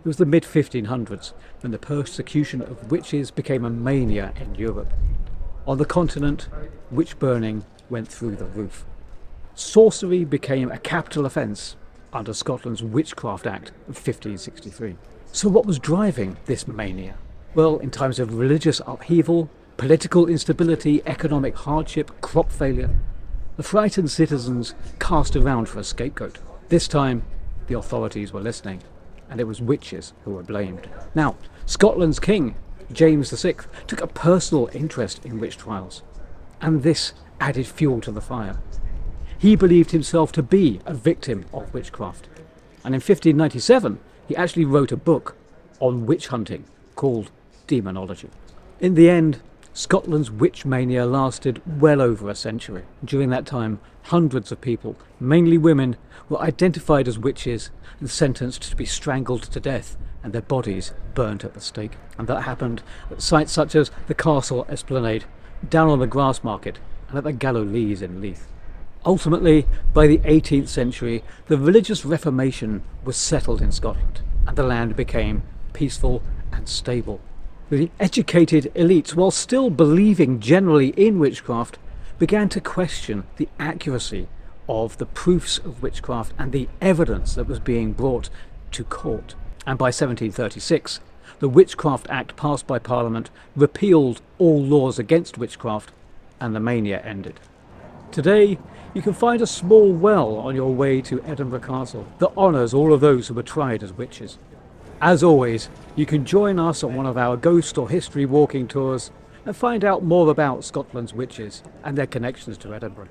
It was the mid-1500s when the persecution of witches became a mania in Europe. On the continent, witch burning went through the roof. Sorcery became a capital offence under Scotland's Witchcraft Act of 1563. So what was driving this mania? Well, in times of religious upheaval, political instability, economic hardship, crop failure, the frightened citizens cast around for a scapegoat. This time, the authorities were listening, and it was witches who were blamed. Now, Scotland's king, James VI, took a personal interest in witch trials, and this added fuel to the fire. He believed himself to be a victim of witchcraft, and in 1597 he actually wrote a book on witch hunting called Demonology. In the end, Scotland's witch mania lasted well over a century. During that time, hundreds of people, mainly women, were identified as witches and sentenced to be strangled to death and their bodies burnt at the stake. And that happened at sites such as the Castle Esplanade, down on the Grassmarket, and at the Gallowlees in Leith. Ultimately, by the 18th century, the religious Reformation was settled in Scotland, and the land became peaceful and stable. The educated elites, while still believing generally in witchcraft, began to question the accuracy of the proofs of witchcraft and the evidence that was being brought to court. And by 1736, the Witchcraft Act passed by Parliament repealed all laws against witchcraft, and the mania ended. Today, you can find a small well on your way to Edinburgh Castle that honours all of those who were tried as witches. As always, you can join us on one of our ghost or history walking tours and find out more about Scotland's witches and their connections to Edinburgh.